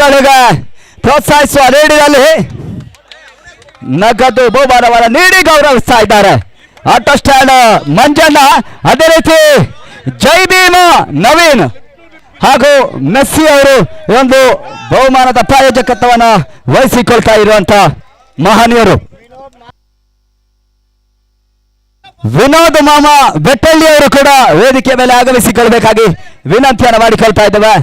ಕ್ರೀಡಾಳುಗಳಿಗೆ ಪ್ರೋತ್ಸಾಹಿಸುವ ನೀಡಿನಲ್ಲಿ ನಗದು ಬಹುಮಾನವನ್ನು ನೀಡಿ ಗೌರವಿಸ್ತಾ ಇದ್ದಾರೆ. ಆಟೋ ಸ್ಟ್ಯಾಂಡ್ ಮಂಜಣ್ಣ, ಅದೇ ರೀತಿ ಜೈ ಭೀಮ ನವೀನ್ ಹಾಗೂ ಮೆಸ್ಸಿ ಅವರು ಒಂದು ಬಹುಮಾನದ ಪ್ರಾಯೋಜಕತ್ವವನ್ನು ವಹಿಸಿಕೊಳ್ತಾ ಇರುವಂತ ಮಹನೀಯರು. ವಿನೋದ್ ಮಾಮ ಬೆಟ್ಟಳ್ಳಿ ಅವರು ಕೂಡ ವೇದಿಕೆ ಮೇಲೆ ಆಗಮಿಸಿಕೊಳ್ಬೇಕಾಗಿ ವಿನಂತಿಯನ್ನು ಮಾಡಿಕೊಳ್ತಾ ಇದ್ದೇವೆ.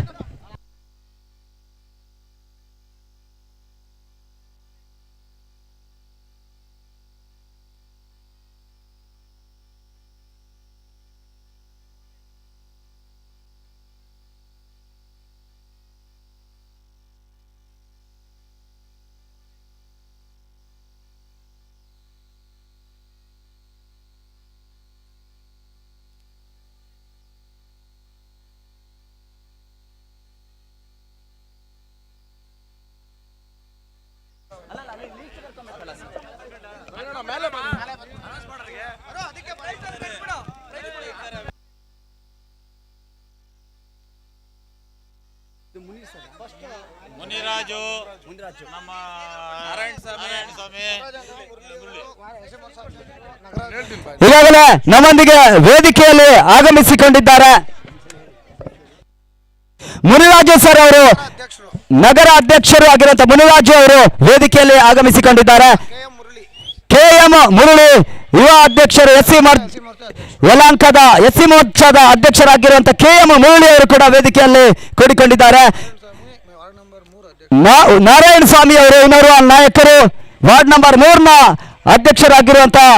ಮುನಿರಾಜು, ನಮ್ಮ ನಾರಾಯಣ ಸ್ವಾಮಿ ಈಗಾಗಲೇ ನಮ್ಮೊಂದಿಗೆ ವೇದಿಕೆಯಲ್ಲಿ ಆಗಮಿಸಿಕೊಂಡಿದ್ದಾರೆ. ಮುನಿರಾಜು ಸರ್ ಅವರು ನಗರ ಅಧ್ಯಕ್ಷರು ಆಗಿರುವಂತಹ ಮುನಿರಾಜು ಅವರು ವೇದಿಕೆಯಲ್ಲಿ ಆಗಮಿಸಿಕೊಂಡಿದ್ದಾರೆ. KM ಮುರಳಿ ಯುವ ಅಧ್ಯಕ್ಷರು, ಯಲಾಂಕದ SC ಮೋರ್ಚಾದ ಅಧ್ಯಕ್ಷರಾಗಿರುವಂತಹ KM ಮುರಳಿ ಅವರು ಕೂಡ ವೇದಿಕೆಯಲ್ಲಿ ಕೂಡಿಕೊಂಡಿದ್ದಾರೆ. ನಾರಾಯಣ ಸ್ವಾಮಿ ಅವರು ಇನ್ನೋರ್ವ ನಾಯಕರು, ವಾರ್ಡ್ ನಂಬರ್ 3ನ ಅಧ್ಯಕ್ಷರಾಗಿರುವಂತಹ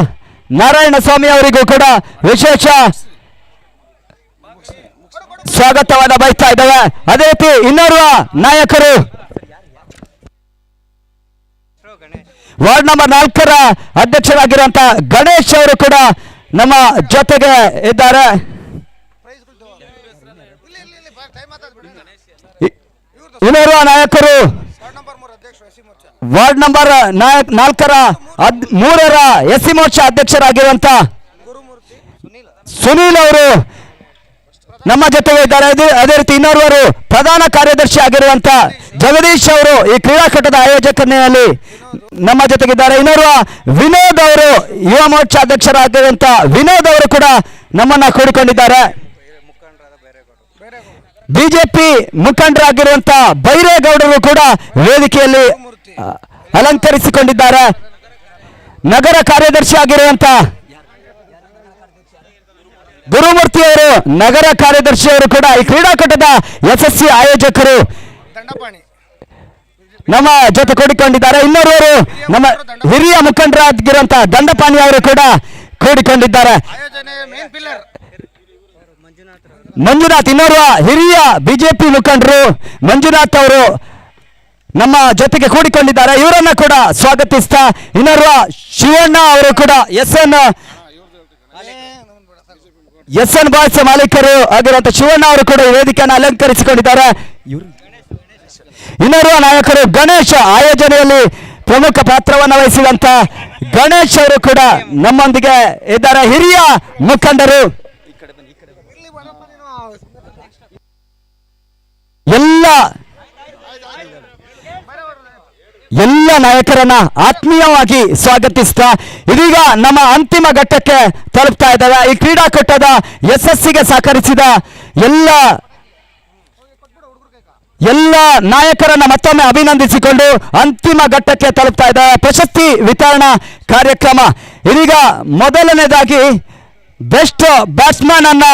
ನಾರಾಯಣ ಸ್ವಾಮಿ ಅವರಿಗೂ ಕೂಡ ವಿಶೇಷ ಸ್ವಾಗತವನ್ನು ಬಯಸ್ತಾ ಇದ್ದೇವೆ. ಅದೇ ರೀತಿ ಇನ್ನೋರ್ವ ನಾಯಕರು ವಾರ್ಡ್ ನಂಬರ್ 4ರ ಅಧ್ಯಕ್ಷರಾಗಿರುವಂತಹ ಗಣೇಶ್ ಅವರು ಕೂಡ ನಮ್ಮ ಜೊತೆಗೆ ಇದ್ದಾರೆ. ಇನ್ನೋರ್ವ ನಾಯಕರು ವಾರ್ಡ್ ನಂಬರ್ 4ರ 3ರ SC ಮೋರ್ಚಾ ಅಧ್ಯಕ್ಷರಾಗಿರುವಂತಹ ಸುನೀಲ್ ಅವರು ನಮ್ಮ ಜೊತೆಗೆ ಇದ್ದಾರೆ. ಅದೇ ರೀತಿ ಇನ್ನೋರ್ವರು ಪ್ರಧಾನ ಕಾರ್ಯದರ್ಶಿ ಆಗಿರುವಂತ ಜಗದೀಶ್ ಅವರು ಈ ಕ್ರೀಡಾಕೂಟದ ಆಯೋಜಕನಲ್ಲಿ ನಮ್ಮ ಜೊತೆಗಿದ್ದಾರೆ. ಇನ್ನೋರ್ವ ವಿನೋದ್ ಅವರು ಯುವ ಮೋರ್ಚಾ ಅಧ್ಯಕ್ಷರಾಗಿರುವಂತ ವಿನೋದ್ ಅವರು ಕೂಡ ನಮ್ಮನ್ನ ಕೂಡಿಕೊಂಡಿದ್ದಾರೆ. ಬಿಜೆಪಿ ಮುಖಂಡರಾಗಿರುವಂತ ಬೈರೇಗೌಡರು ಕೂಡ ವೇದಿಕೆಯಲ್ಲಿ ಅಲಂಕರಿಸಿಕೊಂಡಿದ್ದಾರೆ. ನಗರ ಕಾರ್ಯದರ್ಶಿ ಆಗಿರುವಂತ ಗುರುಮೂರ್ತಿ ಅವರು, ನಗರ ಕಾರ್ಯದರ್ಶಿ ಅವರು ಕೂಡ ಈ ಕ್ರೀಡಾಕೂಟದ ಯಶಸ್ವಿ ಆಯೋಜಕರು ನಮ್ಮ ಜೊತೆ ಕೂಡಿಕೊಂಡಿದ್ದಾರೆ. ಇನ್ನೋರ್ವರು ನಮ್ಮ ಹಿರಿಯ ಮುಖಂಡರಾಗಿರುವಂತಹ ದಂಡಪಾಣಿ ಅವರು ಕೂಡ ಕೂಡಿಕೊಂಡಿದ್ದಾರೆ. ಮಂಜುನಾಥ್, ಇನ್ನೋರ್ವ ಹಿರಿಯ ಬಿಜೆಪಿ ಮುಖಂಡರು ಮಂಜುನಾಥ್ ಅವರು ನಮ್ಮ ಜೊತೆಗೆ ಕೂಡಿಕೊಂಡಿದ್ದಾರೆ. ಇವರನ್ನ ಕೂಡ ಸ್ವಾಗತಿಸ್ತಾ ಇನ್ನೋರ್ವ ಶಿವಣ್ಣ ಅವರು ಕೂಡ SN ಬಾಯ್ಸ್ ಮಾಲೀಕರು ಆಗಿರುವಂತಹ ಶಿವಣ್ಣ ಅವರು ಕೂಡ ಈ ವೇದಿಕೆಯನ್ನು ಅಲಂಕರಿಸಿಕೊಂಡಿದ್ದಾರೆ. ಇನ್ನೋರ್ವ ನಾಯಕರು ಗಣೇಶ್, ಆಯೋಜನೆಯಲ್ಲಿ ಪ್ರಮುಖ ಪಾತ್ರವನ್ನು ವಹಿಸಿದಂತ ಗಣೇಶ್ ಅವರು ಕೂಡ ನಮ್ಮೊಂದಿಗೆ ಇದ್ದಾರೆ. ಹಿರಿಯ ಮುಖಂಡರು ಎಲ್ಲ ನಾಯಕರನ್ನ ಆತ್ಮೀಯವಾಗಿ ಸ್ವಾಗತಿಸ್ತಾ ಇದೀಗ ನಮ್ಮ ಅಂತಿಮ ಘಟ್ಟಕ್ಕೆ ತಲುಪ್ತಾ ಇದ್ದಾವೆ. ಈ ಕ್ರೀಡಾಕೂಟದ ಯಶಸ್ಸಿಗೆ ಸಹಕರಿಸಿದ ಎಲ್ಲ ನಾಯಕರನ್ನ ಮತ್ತೊಮ್ಮೆ ಅಭಿನಂದಿಸಿಕೊಂಡು ಅಂತಿಮ ಘಟ್ಟಕ್ಕೆ ತಲುಪ್ತಾ ಇದ್ದಾವೆ. ಪ್ರಶಸ್ತಿ ವಿತರಣಾ ಕಾರ್ಯಕ್ರಮ ಇದೀಗ ಮೊದಲನೇದಾಗಿ ಬೆಸ್ಟ್ ಬ್ಯಾಟ್ಸ್ಮನ್ ಅನ್ನ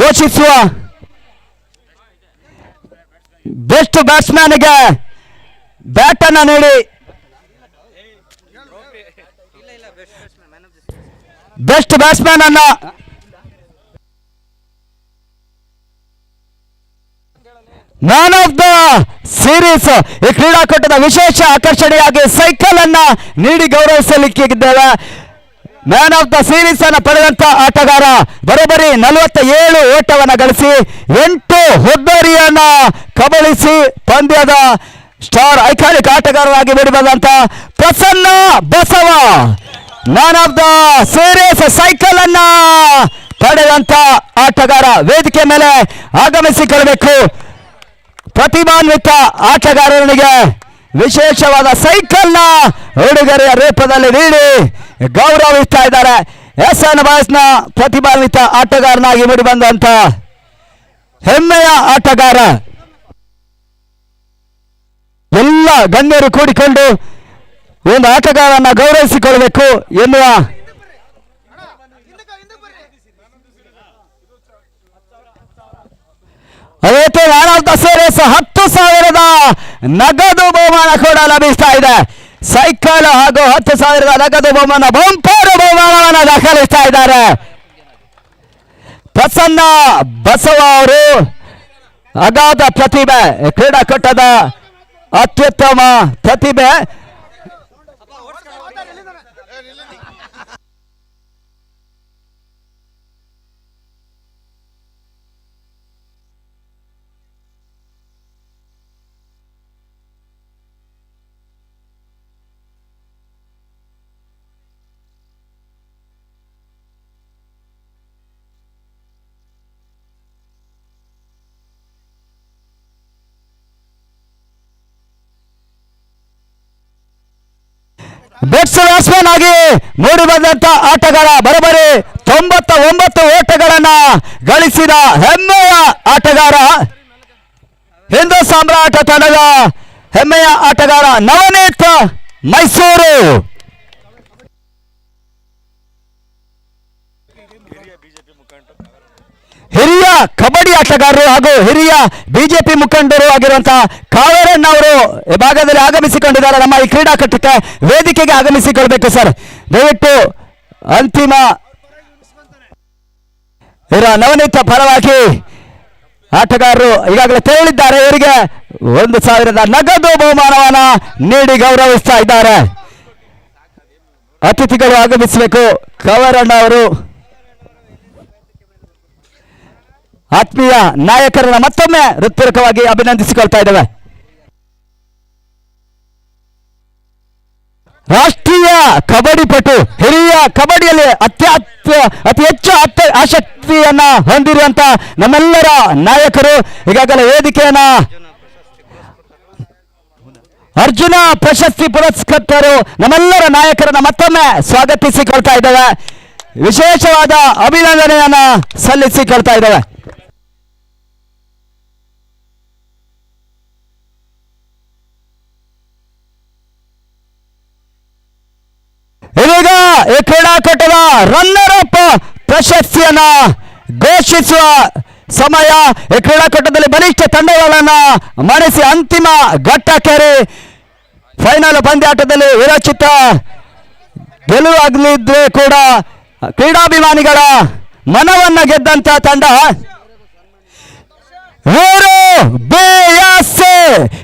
ಘೋಷಿಸುವ ಬೆಸ್ಟ್ ಬ್ಯಾಟ್ಸ್ಮನ್ಗೆ ಬ್ಯಾಟ್ ಅನ್ನ ನೀಡಿ ಬೆಸ್ಟ್ ಬ್ಯಾಟ್ಸ್ಮನ್ ಅನ್ನ ಮ್ಯಾನ್ ಆಫ್ ದ ಸೀರೀಸ್ ಈ ಕ್ರೀಡಾಕೂಟದ ವಿಶೇಷ ಆಕರ್ಷಣೆಯಾಗಿ ಸೈಕಲ್ ಅನ್ನ ನೀಡಿ ಗೌರವಿಸಲಿಕ್ಕಿದ್ದೇವೆ. ಮ್ಯಾನ್ ಆಫ್ ದ ಸೀರೀಸ್ ಅನ್ನು ಪಡೆದಂತ ಆಟಗಾರ ಬರೋಬ್ಬರಿ 47 ಓಟವನ್ನು ಗಳಿಸಿ 8 ಹುದ್ದರಿಯನ್ನ ಕಬಳಿಸಿ ಪಂದ್ಯದ ಸ್ಟಾರ್ ಐಕಾನಿಕ್ ಆಟಗಾರರಾಗಿ ಬಿಡಿಬಂದಂತ Prasanna Basava man of the series cycle ಅನ್ನ ಪಡೆದಂತ ಆಟಗಾರ ವೇದಿಕೆ ಮೇಲೆ ಆಗಮಿಸಿಕೊಳ್ಳಬೇಕು. ಪ್ರತಿಭಾನ್ವಿತ ಆಟಗಾರನಿಗೆ ವಿಶೇಷವಾದ ಸೈಕಲ್ನ ಉಡುಗೊರೆಯ ರೂಪದಲ್ಲಿ ನೀಡಿ ಗೌರವಿಸ್ತಾ ಇದ್ದಾರೆ. SN ಬಾಯ್ಸ್ನ ಪ್ರತಿಭಾನ್ವಿತ ಆಟಗಾರನಾಗಿ ಮೂಡಿ ಬಂದಂತ ಹೆಮ್ಮೆಯ ಆಟಗಾರ. ಎಲ್ಲ ಗಣ್ಯರು ಕೂಡಿಕೊಂಡು ಒಂದು ಆಟಗಾರನ ಗೌರವಿಸಿಕೊಳ್ಳಬೇಕು ಎನ್ನುವ ಅದೇ ಮ್ಯಾನ್ ಆಫ್ ದ ಸೀರೀಸ್ 10,000 ನಗದು ಬಹುಮಾನ ಕೂಡ ಲಭಿಸ್ತಾ ಇದೆ. ಸೈಕಲ್ ಹಾಗೂ 10,000 ನಗದು ಬಹುಮಾನ, ಬಂಪರ್ ಬಹುಮಾನವನ್ನು ದಾಖಲಿಸ್ತಾ ಇದ್ದಾರೆ. ಪ್ರಸನ್ನ ಬಸವ ಅವರು ಅಗಾಧ ಪ್ರತಿಭೆ, ಕ್ರೀಡಾಕೂಟದ ಅತ್ಯುತ್ತಮ ಪ್ರತಿಭೆ. ಬೆಟ್ಸ್ ಬ್ಯಾಟ್ಸ್ಮನ್ ಆಗಿ ಮೂಡಿ ಬಂದಂತ ಆಟಗಾರ, ಬರೋಬ್ಬರಿ 99 ಓಟಗಳನ್ನ ಗಳಿಸಿದ ಹೆಮ್ಮೆಯ ಆಟಗಾರ, ಹಿಂದೂ ಸಾಮ್ರಾಟ ತಂಡದ ಹೆಮ್ಮೆಯ ಆಟಗಾರ ನವನೀತ್ ಮೈಸೂರು. ಹಿರಿಯ ಕಬಡ್ಡಿ ಆಟಗಾರರು ಹಾಗೂ ಹಿರಿಯ ಬಿಜೆಪಿ ಮುಖಂಡರು ಆಗಿರುವಂತಹ ಕಾವೇರಣ್ಣ ಅವರು ಈ ಭಾಗದಲ್ಲಿ ಆಗಮಿಸಿಕೊಂಡಿದ್ದಾರೆ. ನಮ್ಮ ಈ ಕ್ರೀಡಾಕೂಟಕ್ಕೆ ವೇದಿಕೆಗೆ ಆಗಮಿಸಿಕೊಳ್ಬೇಕು ಸರ್, ದಯವಿಟ್ಟು. ಅಂತಿಮ ನವನೀತ ಪರವಾಗಿ ಆಟಗಾರರು ಈಗಾಗಲೇ ತೆರಳಿದ್ದಾರೆ. ಇವರಿಗೆ 1,000 ನಗದು ಬಹುಮಾನವನ್ನ ನೀಡಿ ಗೌರವಿಸ್ತಾ ಇದ್ದಾರೆ. ಅತಿಥಿಗಳು ಆಗಮಿಸಬೇಕು. ಕಾವೇರಣ್ಣ ಅವರು ಆತ್ಮೀಯ ನಾಯಕರನ್ನ ಮತ್ತೊಮ್ಮೆ ಹೃತ್ಪೂರ್ವಕವಾಗಿ ಅಭಿನಂದಿಸಿಕೊಳ್ತಾ ಇದ್ದೇವೆ. ರಾಷ್ಟ್ರೀಯ ಕಬಡ್ಡಿ ಪಟು, ಹಿರಿಯ ಕಬಡ್ಡಿಯಲ್ಲಿ ಅತಿ ಹೆಚ್ಚು ಆಸಕ್ತಿಯನ್ನ ಹೊಂದಿರುವಂತ ನಮ್ಮೆಲ್ಲರ ನಾಯಕರು ಈಗಾಗಲೇ ವೇದಿಕೆಯನ್ನ ಅರ್ಜುನ ಪ್ರಶಸ್ತಿ ಪುರಸ್ಕೃತರು ನಮ್ಮೆಲ್ಲರ ನಾಯಕರನ್ನ ಮತ್ತೊಮ್ಮೆ ಸ್ವಾಗತಿಸಿಕೊಳ್ತಾ ಇದ್ದೇವೆ. ವಿಶೇಷವಾದ ಅಭಿನಂದನೆಯನ್ನ ಸಲ್ಲಿಸಿಕೊಳ್ತಾ ಇದ್ದೇವೆ. ಇದೀಗ ಈ ಕ್ರೀಡಾಕೂಟದ ರನ್ನರ್ ಅಪ್ ಪ್ರಶಸ್ತಿಯನ್ನ ಘೋಷಿಸುವ ಸಮಯ. ಈ ಕ್ರೀಡಾಕೂಟದಲ್ಲಿ ಬಲಿಷ್ಠ ತಂಡಗಳನ್ನ ಮಣಿಸಿ ಅಂತಿಮ ಘಟ್ಟಕ್ಕೇರಿ ಫೈನಲ್ ಪಂದ್ಯಾಟದಲ್ಲಿ ವಿರಚಿತ ಗೆಲುವಾಗಲಿದ್ರೆ ಕೂಡ ಕ್ರೀಡಾಭಿಮಾನಿಗಳ ಮನವನ್ನ ಗೆದ್ದಂತ ತಂಡ ವೀರು BSC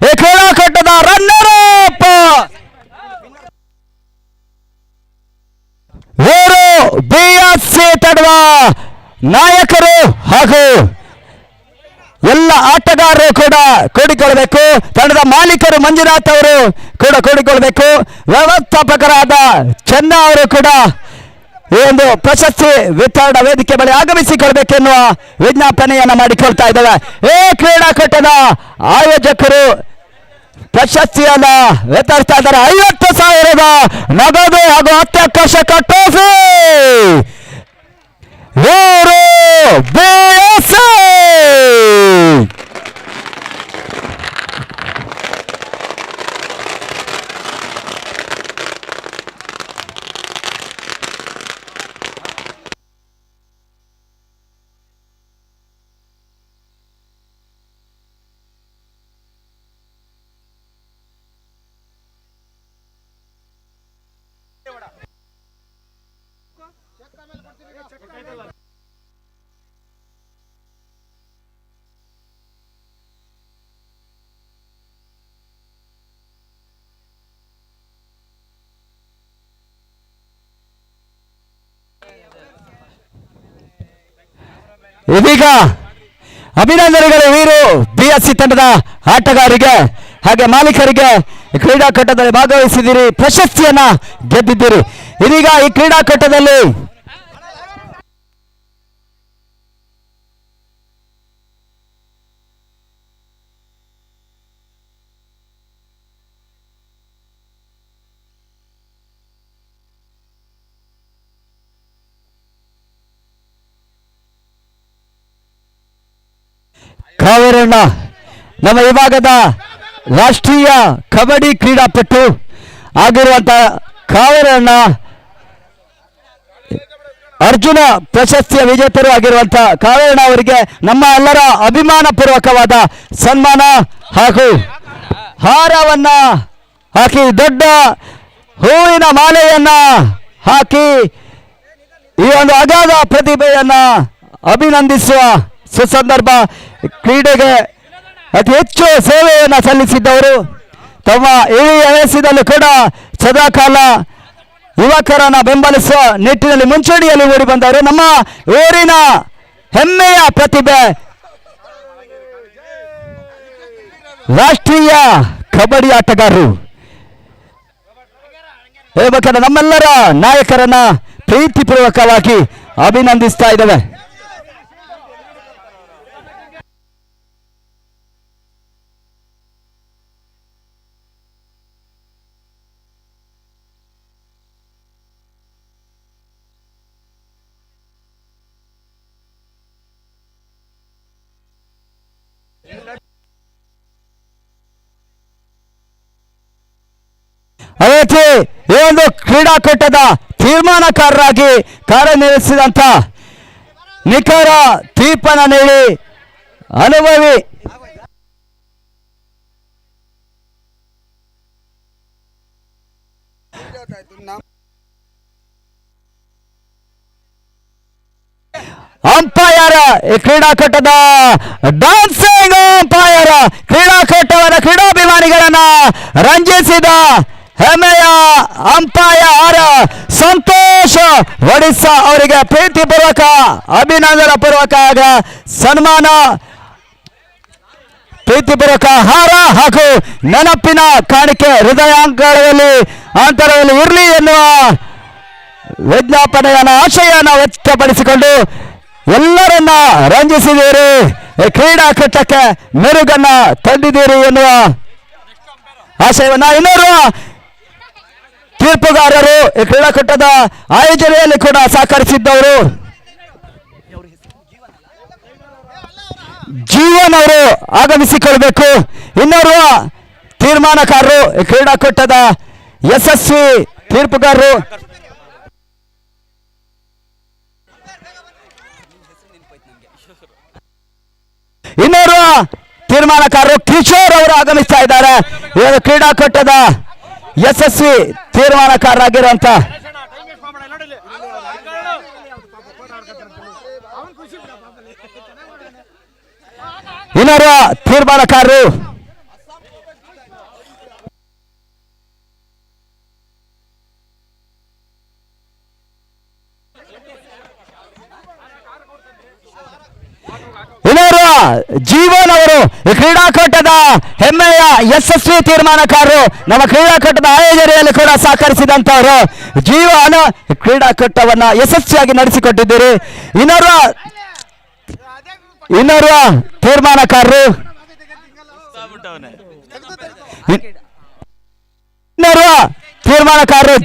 ಈ ಕ್ರೀಡಾಕೂಟದ ರನ್ನರ್ ಅಪ್. ವೀರು BSC ತಂಡದ ನಾಯಕರು ಹಾಗೂ ಎಲ್ಲ ಆಟಗಾರರು ಕೂಡ ಕೂಡಿಕೊಳ್ಬೇಕು. ತಂಡದ ಮಾಲೀಕರು ಮಂಜುನಾಥ್ ಅವರು ಕೂಡ ಕೂಡಿಕೊಳ್ಬೇಕು. ವ್ಯವಸ್ಥಾಪಕರಾದ ಚೆನ್ನ ಅವರು ಕೂಡ ಈ ಒಂದು ಪ್ರಶಸ್ತಿ ವಿತರಣಾ ವೇದಿಕೆ ಬಳಿ ಆಗಮಿಸಿಕೊಳ್ಬೇಕೆನ್ನುವ ವಿಜ್ಞಾಪನೆಯನ್ನ ಮಾಡಿಕೊಳ್ತಾ ಇದ್ದೇವೆ. ಈ ಕ್ರೀಡಾಕೂಟದ ಆಯೋಜಕರು ಪ್ರಶಸ್ತಿಯನ್ನ ವಿತರಿಸ್ತಾ ಇದ್ದಾರೆ. 50,000 ನಗದು ಹಾಗೂ ಅತ್ಯಾಕರ್ಷಕ ಟ್ರೋಫಿ ವೀರು BSC. ಇದೀಗ ಅಭಿನಂದನೆಗಳು ವೀರು BSC ತಂಡದ ಆಟಗಾರರಿಗೆ ಹಾಗೆ ಮಾಲೀಕರಿಗೆ. ಕ್ರೀಡಾಕೂಟದಲ್ಲಿ ಭಾಗವಹಿಸಿದಿರಿ, ಪ್ರಶಸ್ತಿಯನ್ನ ಗೆದ್ದಿದ್ದೀರಿ. ಇದೀಗ ಈ ಕ್ರೀಡಾಕೂಟದಲ್ಲಿ ಕಾವೇರಣ್ಣ ನಮ್ಮ ವಿಭಾಗದ ರಾಷ್ಟ್ರೀಯ ಕಬಡ್ಡಿ ಕ್ರೀಡಾಪಟು ಆಗಿರುವಂತ ಕಾವೇರಣ್ಣ ಅರ್ಜುನ ಪ್ರಶಸ್ತಿಯ ವಿಜೇತರು ಆಗಿರುವಂತ ಕಾವೇರಣ್ಣ ಅವರಿಗೆ ನಮ್ಮ ಎಲ್ಲರ ಅಭಿಮಾನ ಪೂರ್ವಕವಾದ ಸನ್ಮಾನ ಹಾಗೂ ಹಾರವನ್ನ ಹಾಕಿ ದೊಡ್ಡ ಹೂವಿನ ಮಾಲೆಯನ್ನ ಹಾಕಿ ಈ ಒಂದು ಅಗಾಧ ಪ್ರತಿಭೆಯನ್ನ ಅಭಿನಂದಿಸುವ ಸುಸಂದರ್ಭ. ಕ್ರೀಡೆಗೆ ಅತಿ ಹೆಚ್ಚು ಸೇವೆಯನ್ನು ಸಲ್ಲಿಸಿದ್ದವರು, ತಮ್ಮ ಇಳಿಯ ವಯಸ್ಸಿನಲ್ಲೂ ಕೂಡ ಸದಾಕಾಲ ಯುವಕರನ್ನ ಬೆಂಬಲಿಸುವ ನಿಟ್ಟಿನಲ್ಲಿ ಮುಂಚೂಣಿಯಲ್ಲಿ ಓಡಿ ಬಂದವರು ನಮ್ಮ ಊರಿನ ಹೆಮ್ಮೆಯ ಪ್ರತಿಭೆ, ರಾಷ್ಟ್ರೀಯ ಕಬಡ್ಡಿ ಆಟಗಾರರು. ಹೇಳ್ಬೇಕಾದ್ರೆ ನಮ್ಮೆಲ್ಲರ ನಾಯಕರನ್ನ ಪ್ರೀತಿಪೂರ್ವಕವಾಗಿ ಅಭಿನಂದಿಸ್ತಾ ಇದ್ದೇವೆ. ಅದೇ ರೀತಿ ಈ ಒಂದು ಕ್ರೀಡಾಕೂಟದ ತೀರ್ಮಾನಕಾರರಾಗಿ ಕಾರ್ಯನಿರ್ವಹಿಸಿದಂಥ ನಿಖರ ತೀರ್ಪನ್ನು ನೀಡಿ ಅನುಭವಿ ಅಂಪೈರ್, ಈ ಕ್ರೀಡಾಕೂಟದ ಡಾನ್ಸಿಂಗ್ ಅಂಪೈರ್, ಕ್ರೀಡಾಭಿಮಾನಿಗಳನ್ನ ರಂಜಿಸಿದ ಹೆಮ್ಮೆಯ ಅಂಪೈರ್ ಸಂತೋಷ್ ಒಡಿಸ್ಸಾ ಅವರಿಗೆ ಪ್ರೀತಿಪೂರ್ವಕ ಅಭಿನಂದನಾ ಪೂರ್ವಕ ಸನ್ಮಾನ, ಪ್ರೀತಿಪೂರ್ವಕ ಹಾರ ಹಾಗೂ ನೆನಪಿನ ಕಾಣಿಕೆ ಹೃದಯಾಂಗಗಳಲ್ಲಿ ಅಂತರದಲ್ಲಿ ಇರಲಿ ಎನ್ನುವ ವಿಜ್ಞಾಪನೆಯನ್ನ ಆಶಯನ ವ್ಯಕ್ತಪಡಿಸಿಕೊಂಡು ಎಲ್ಲರನ್ನ ರಂಜಿಸಿದ್ದೀರಿ, ಕ್ರೀಡಾಕೂಟಕ್ಕೆ ಮೆರುಗನ್ನ ತಂದಿದ್ದೀರಿ ಎನ್ನುವ ಆಶಯವನ್ನ ಇನ್ನೋರ್ವ ತೀರ್ಪುಗಾರರು ಈ ಕ್ರೀಡಾಕೂಟದ ಆಯೋಜನೆಯಲ್ಲಿ ಕೂಡ ಸಹಕರಿಸಿದ್ದವರು ಜೀವನ್ ಅವರು ಆಗಮಿಸಿಕೊಳ್ಬೇಕು. ಇನ್ನೋರ್ವ ತೀರ್ಮಾನಕಾರರು ಈ ಕ್ರೀಡಾಕೂಟದ ಯಶಸ್ವಿ ತೀರ್ಪುಗಾರರು ಇನ್ನೋರ್ವ ತೀರ್ಮಾನಕಾರರು ಕಿಶೋರ್ ಅವರು ಆಗಮಿಸ್ತಾ ಇದ್ದಾರೆ. ಇವರು ಕ್ರೀಡಾಕೂಟದ ಯಶಸ್ವಿ ತೀರ್ಮಾನಕಾರರಾಗಿರುವಂತ ಇನ್ನೋರ್ವ ತೀರ್ಮಾನಕಾರರು ಇನ್ನೋರ್ವ ಜೀವನ್ ಅವರು ಕ್ರೀಡಾಕೂಟದ ಹೆಮ್ಮೆಯ ಯಶಸ್ವಿ ತೀರ್ಮಾನಕಾರರು, ನಮ್ಮ ಕ್ರೀಡಾಕೂಟದ ಆಯೋಜನೆಯಲ್ಲಿ ಕೂಡ ಸಹಕರಿಸಿದಂತವರು. ಜೀವನ್ ಕ್ರೀಡಾಕೂಟವನ್ನ ಯಶಸ್ವಿಯಾಗಿ ನಡೆಸಿಕೊಟ್ಟಿದ್ದೀರಿ. ಇನ್ನೋರ್ವ ತೀರ್ಮಾನಕಾರರು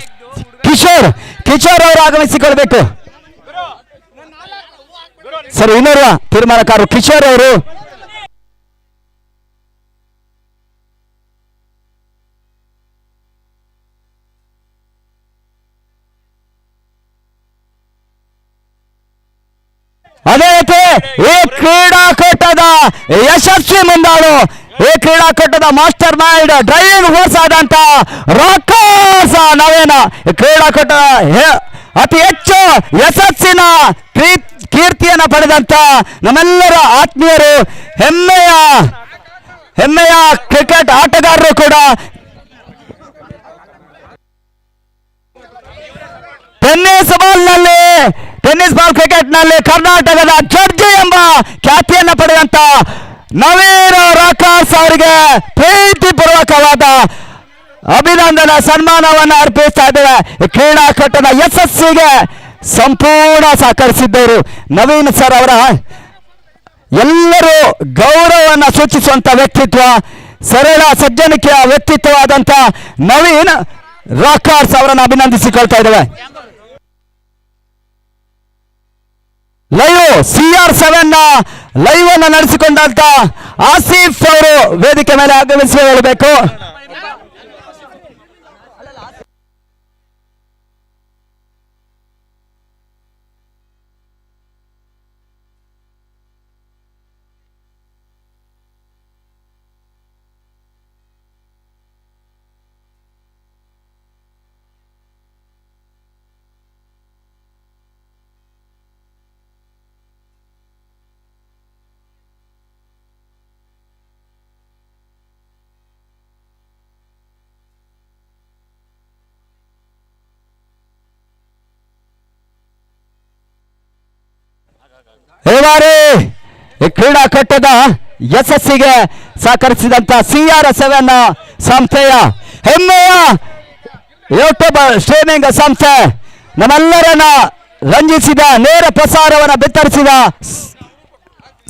ಕಿಶೋರ್ ಅವರು ಆಗಮಿಸಿಕೊಳ್ಬೇಕು. ಸರಿ, ಇನ್ನೋರ್ವ ತೀರ್ಮಾನಕಾರರು ಕಿಶೋರ್ ಅವರು. ಅದೇ ರೀತಿ ಈ ಕ್ರೀಡಾಕೂಟದ ಯಶಸ್ವಿ ಮುಂದಾಳು, ಈ ಕ್ರೀಡಾಕೂಟದ ಮಾಸ್ಟರ್ ಮೈಂಡ್, ಡ್ರೈವಿಂಗ್ ಫೋರ್ಸ್ ಆದಂತ ರಾಕರ್ಸ್ ನವೇನ, ಕ್ರೀಡಾಕೂಟದ ಅತಿ ಹೆಚ್ಚು ಯಶಸ್ಸಿನ ಕೀರ್ತಿಯನ್ನು ಪಡೆದಂತ ನಮ್ಮೆಲ್ಲರ ಆತ್ಮೀಯರು, ಹೆಮ್ಮೆಯ ಕ್ರಿಕೆಟ್ ಆಟಗಾರರು ಕೂಡ. ಟೆನ್ನಿಸ್ ಬಾಲ್ ಕ್ರಿಕೆಟ್ ನಲ್ಲಿ ಕರ್ನಾಟಕದ ಜಡ್ಜಿ ಎಂಬ ಖ್ಯಾತಿಯನ್ನು ಪಡೆದಂತ ನವೀನ್ ರಾಕರ್ಸ್ ಅವರಿಗೆ ಪ್ರೀತಿಪೂರ್ವಕವಾದ ಅಭಿನಂದನಾ ಸನ್ಮಾನವನ್ನು ಅರ್ಪಿಸ್ತಾ ಇದ್ದೇವೆ. ಕ್ರೀಡಾಕೂಟದ ಯಶಸ್ಸಿಗೆ ಸಂಪೂರ್ಣ ಸಹಕರಿಸಿದ್ದರು ನವೀನ್ ಸರ್ ಅವರ ಎಲ್ಲರೂ ಗೌರವವನ್ನು ಸೂಚಿಸುವಂತ ವ್ಯಕ್ತಿತ್ವ, ಸರಳ ಸಜ್ಜನಿಕೆಯ ವ್ಯಕ್ತಿತ್ವವಾದಂತ ನವೀನ್ ರಾಕರ್ಸ್ ಅವರನ್ನು ಅಭಿನಂದಿಸಿಕೊಳ್ತಾ ಇದ್ದೇವೆ. ಲೈವ್ CR7 ಲೈವ್ ಅನ್ನು ನಡೆಸಿಕೊಂಡಂತ ಆಸಿಫ್ ಅವರು ವೇದಿಕೆ ಮೇಲೆ ಆಗಮಿಸಿ ಹೇಳಬೇಕು. ಈ ಬಾರಿ ಈ ಕ್ರೀಡಾಕೂಟದ ಯಶಸ್ಸಿಗೆ ಸಹಕರಿಸಿದಂತ CR7 ಸಂಸ್ಥೆಯ ಹೆಮ್ಮೆಯ ಯೂಟ್ಯೂಬ್ ಸ್ಟ್ರೀಮಿಂಗ್ ಸಂಸ್ಥೆ ನಮ್ಮೆಲ್ಲರನ್ನ ರಂಜಿಸಿದ ನೇರ ಪ್ರಸಾರವನ್ನು ಬಿತ್ತರಿಸಿದ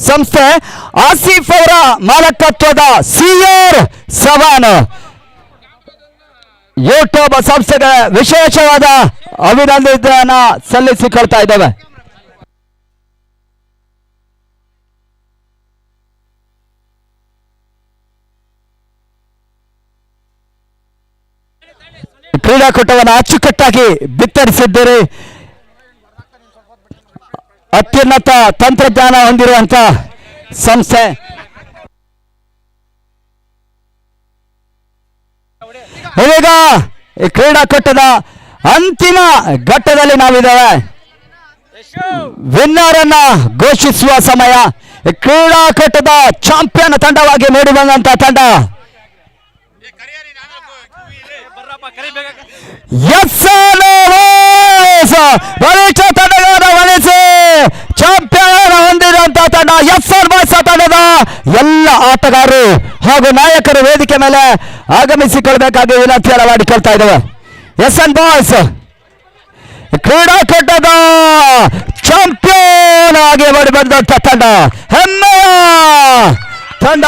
ಸಂಸ್ಥೆ ಆಸಿಫ್ ಅವರ ಮಾಲಕತ್ವದ CR7 ಯೂಟ್ಯೂಬ್ ಸಂಸ್ಥೆಗೆ ವಿಶೇಷವಾದ ಅಭಿನಂದನೆಯನ್ನು ಸಲ್ಲಿಸಿಕೊಳ್ತಾ ಇದ್ದೇವೆ. ಕ್ರೀಡಾಕೂಟವನ್ನು ಅಚ್ಚುಕಟ್ಟಾಗಿ ಬಿತ್ತರಿಸಿದ್ದೀರಿ. ಅತ್ಯುನ್ನತ ತಂತ್ರಜ್ಞಾನ ಹೊಂದಿರುವಂತ ಸಂಸ್ಥೆ. ಈಗ ಈ ಕ್ರೀಡಾಕೂಟದ ಅಂತಿಮ ಘಟ್ಟದಲ್ಲಿ ನಾವಿದ್ದೇವೆ. ವಿನ್ನರ್ ಅನ್ನ ಘೋಷಿಸುವ ಸಮಯ. ಕ್ರೀಡಾಕೂಟದ ಚಾಂಪಿಯನ್ ತಂಡವಾಗಿ ಮೂಡಿ ಬಂದಂತ ತಂಡ ಬಲಿಷ್ಠ ತಂಡಗಳನ್ನು ವಹಿಸಿ ಚಾಂಪಿಯನ್ ಹೊಂದಿರುವಂತಹ ತಂಡ SR ಬಾಯ್ಸ್ ತಂಡದ ಎಲ್ಲ ಆಟಗಾರರು ಹಾಗೂ ನಾಯಕರು ವೇದಿಕೆ ಮೇಲೆ ಆಗಮಿಸಿಕೊಳ್ಬೇಕಾಗಿ ವಿನಂತಿಯನ್ನು ಮಾಡಿಕೊಳ್ತಾ ಇದ್ದೇವೆ. SR ಬಾಯ್ಸ್ ಕ್ರೀಡಾಕೂಟದ ಚಾಂಪಿಯನ್ ಆಗಿ ಮಾಡಿ ಬಂದಂತ ತಂಡ, ಹೆಮ್ಮೆಯ ತಂಡ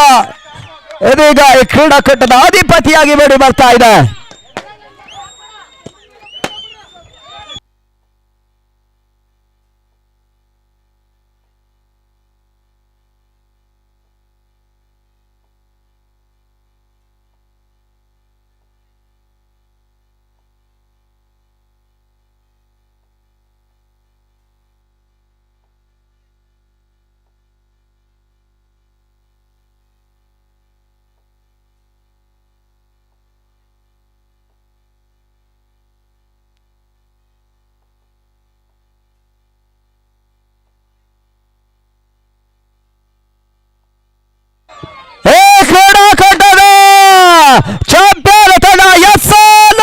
ಇದೀಗ ಈ ಕ್ರೀಡಾಕೂಟದ ಅಧಿಪತಿಯಾಗಿ ಮಾಡಿ ಬರ್ತಾ ಇದೆ. ಕ್ರೀಡಾಕೂಟದ ಚಾಂಪಿಯನ್ ತಂಡ SR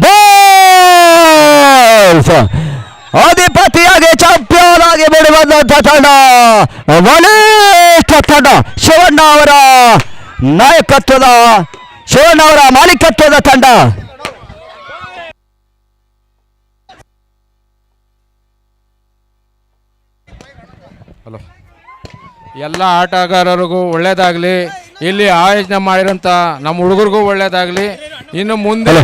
ಬಾಯ್ಸ್ ಅಧಿಪತಿಯಾಗಿ ಚಾಂಪಿಯನ್ ಆಗಿ ಮೂಡಿ ಬಂದಂತ ತಂಡ, ಬಲಿಷ್ಠ ತಂಡ, ಶಿವಣ್ಣ ಅವರ ನಾಯಕತ್ವದ, ಶಿವಣ್ಣ ಅವರ ಮಾಲೀಕತ್ವದ ತಂಡ. ಹಲೋ, ಎಲ್ಲ ಆಟಗಾರರಿಗೂ ಒಳ್ಳೇದಾಗಲಿ, ಇಲ್ಲಿ ಆಯೋಜನೆ ಮಾಡಿರೋಂಥ ನಮ್ಮ ಹುಡುಗರಿಗೂ ಒಳ್ಳೇದಾಗಲಿ. ಇನ್ನು ಮುಂದೆ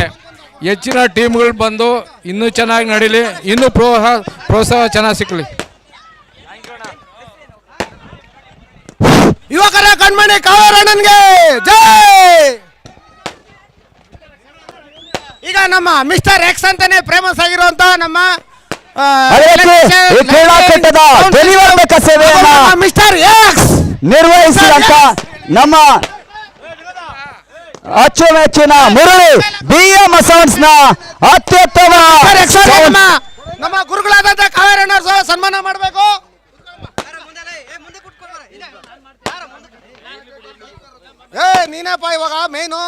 ಹೆಚ್ಚಿನ ಟೀಮ್ಗಳು ಬಂದು ಇನ್ನೂ ಚೆನ್ನಾಗಿ ನಡೀಲಿ, ಇನ್ನೂ ಪ್ರೋತ್ಸಾಹ ಚೆನ್ನಾಗಿ ಸಿಕ್ಕಲಿ. ಯುವಕರ ಕಣ್ಮಣಿ ಕಾವೇರಣ್ಣನ್ಗೆ ಜೈ. ಈಗ ನಮ್ಮ ಮಿಸ್ಟರ್ ಎಕ್ಸ್ ಅಂತಾನೆ ಫೇಮಸ್ ಆಗಿರುವಂತ ನಮ್ಮ ಕ್ರೀಡಾಕೂಟದ ಧ್ವನಿವರ್ಧಕ ಸೇವೆಯನ್ನ ಮಿಸ್ಟರ್ ಎಕ್ಸ್ ನಿರ್ವಹಿಸಿದಂತ ನಮ್ಮ ಅಚ್ಚುಮೆಚ್ಚಿನ ಮುರಳಿ BM ಸೌಂಡ್ಸ್ ನ ಅತ್ಯುತ್ತಮ ನಮ್ಮ ಗುರುಗಳಾದಂತ ಕಾವೇರಣ್ಣ ಸನ್ಮಾನ ಮಾಡಬೇಕು. ನೀನಪ್ಪ ಇವಾಗ ಮೇನು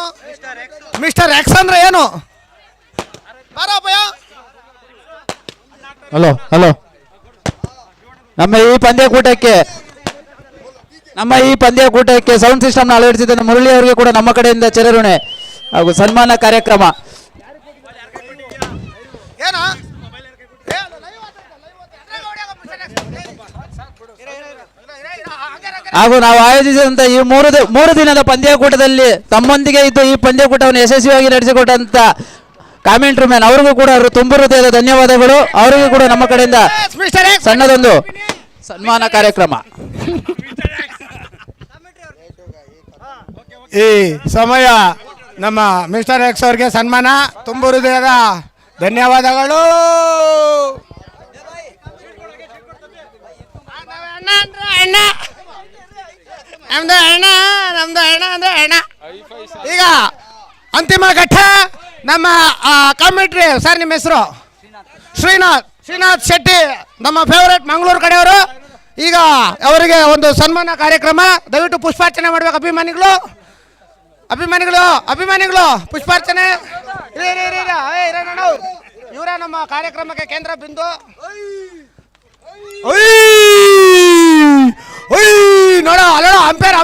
ಮಿಸ್ಟರ್ ಎಕ್ಸ್ ಅಂದ್ರೆ ಏನು? ಹಲೋ ಹಲೋ, ನಮ್ಮ ಈ ಪಂದ್ಯಕೂಟಕ್ಕೆ ಸೌಂಡ್ ಸಿಸ್ಟಮ್ ಅಳವಡಿಸಿದ ಮುರಳಿ ಅವರಿಗೆ ಕೂಡ ನಮ್ಮ ಕಡೆಯಿಂದ ಚಿರಋಣೆ ಹಾಗೂ ಸನ್ಮಾನ ಕಾರ್ಯಕ್ರಮ. ಹಾಗೂ ನಾವು ಆಯೋಜಿಸಿದಂತ ಈ ಮೂರು ದಿನದ ಪಂದ್ಯಕೂಟದಲ್ಲಿ ತಮ್ಮೊಂದಿಗೆ ಇದ್ದು ಈ ಪಂದ್ಯಕೂಟವನ್ನು ಯಶಸ್ವಿಯಾಗಿ ನಡೆಸಿಕೊಟ್ಟಂತ ಕಾಮೆಂಟ್ರಿ ಮ್ಯಾನ್ ಅವರಿಗೂ ಕೂಡ ತುಂಬ ಹೃದಯದ ಧನ್ಯವಾದಗಳು. ಅವರಿಗೂ ಕೂಡ ನಮ್ಮ ಕಡೆಯಿಂದ ಸಣ್ಣದೊಂದು ಸನ್ಮಾನ ಕಾರ್ಯಕ್ರಮ. ಈ ಸಮಯ ನಮ್ಮ ಮಿಸ್ಟರ್ ಎಕ್ಸ್ ಅವ್ರಿಗೆ ಸನ್ಮಾನ ತುಂಬ ಹೃದಯದ ಧನ್ಯವಾದಗಳು. ನಮ್ದು ಅಣ್ಣ ಅಂದ್ರೆ ಅಣ್ಣ. ಈಗ ಅಂತಿಮ ಘಟ್ಟ ನಮ್ಮ ಕಮಿಟ್ರಿ ಸರ್, ನಿಮ್ಮ ಹೆಸರು? ಶ್ರೀನಾಥ್ ಶೆಟ್ಟಿ, ನಮ್ಮ ಫೇವರೇಟ್ ಮಂಗಳೂರು ಕಡೆಯವರು. ಈಗ ಅವರಿಗೆ ಒಂದು ಸನ್ಮಾನ ಕಾರ್ಯಕ್ರಮ. ದಯವಿಟ್ಟು ಪುಷ್ಪಾರ್ಚನೆ ಮಾಡ್ಬೇಕು ಅಭಿಮಾನಿಗಳು ಪುಷ್ಪಾರ್ಚನೆ. ಇವರ ನಮ್ಮ ಕಾರ್ಯಕ್ರಮಕ್ಕೆ ಕೇಂದ್ರ ಬಿಂದು. ನೋಡ ಅಂಪೇರು